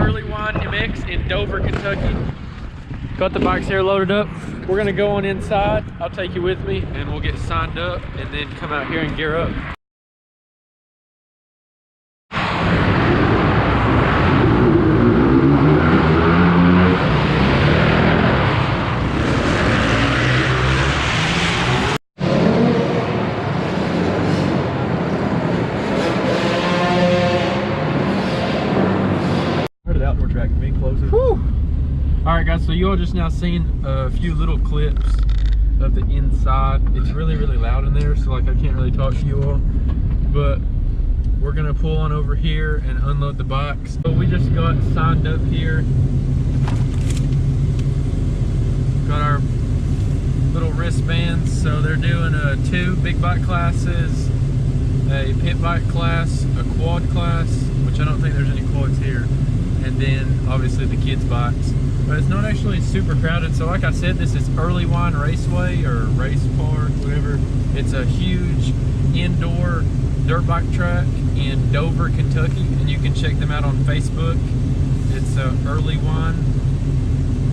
EARLYWINE MX in Dover, Kentucky. Got the bikes here loaded up. We're gonna go on inside. I'll take you with me and we'll get signed up and then come out here and gear up. Outdoor track being closer. Alright guys, so you all just now seen a few little clips of the inside. It's really loud in there, so like I can't really talk to you all, but we're gonna pull on over here and unload the bikes. So we just got signed up here. Got our little wristbands. So they're doing 2 big bike classes, a pit bike class, a quad class, which I don't think there's any quads here, and then obviously the kids bikes. But it's not actually super crowded. So like I said, this is EARLYWINE Raceway or Race Park, whatever. It's a huge indoor dirt bike track in Dover, Kentucky, and you can check them out on Facebook. It's EARLYWINE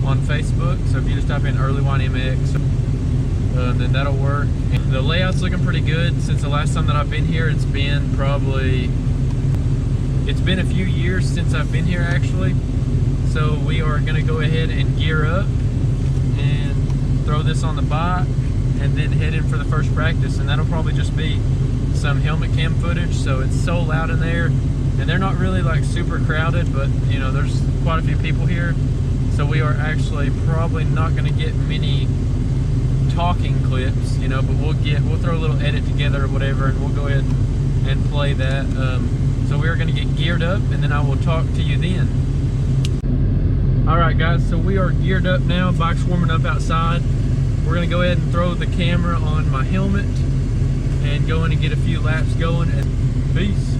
on Facebook. So if you just type in EARLYWINE MX, then that'll work. And the layout's looking pretty good. Since the last time that I've been here, it's been a few years since I've been here actually. So we are gonna go ahead and gear up and throw this on the bike and then head in for the first practice. And that'll probably just be some helmet cam footage. So it's so loud in there, and they're not really like super crowded, but you know, there's quite a few people here. So we are actually probably not gonna get many talking clips, you know, but we'll throw a little edit together or whatever, and we'll go ahead and play that. So we are gonna get geared up and then I will talk to you then. Alright guys, so we are geared up now, bike's warming up outside. We're gonna go ahead and throw the camera on my helmet and go in and get a few laps going, and peace.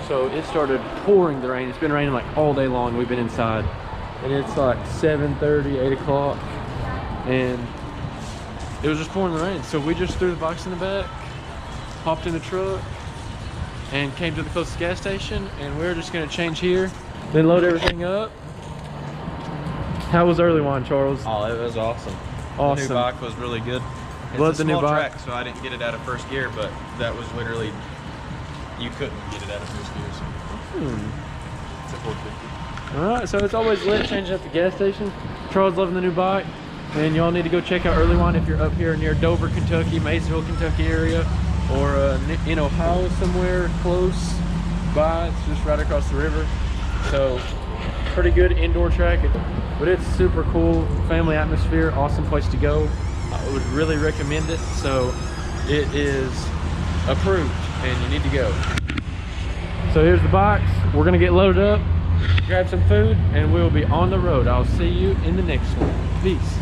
So it started pouring the rain. It's been raining like all day long. We've been inside, and it's like 7:30, 8 o'clock, and it was just pouring the rain. So we just threw the bikes in the back, hopped in the truck, and came to the closest gas station, and we're just gonna change here, then load everything up. How was EARLYWINE, Charles? Oh, it was awesome. Awesome. The new bike was really good. Love the new small bike. track, so I didn't get it out of first gear, but that was literally, you couldn't get it out of first gear. So. It's a 450. All right, so it's always lit changing at the gas station. Charles loving the new bike, and y'all need to go check out Early Wine if you're up here near Dover, Kentucky, Maysville, Kentucky area, or in Ohio somewhere close by. It's just right across the river. So pretty good indoor track, but it's super cool, family atmosphere, awesome place to go. I would really recommend it. So it is approved and you need to go. So here's the box. We're gonna get loaded up, grab some food, and we'll be on the road. I'll see you in the next one. Peace.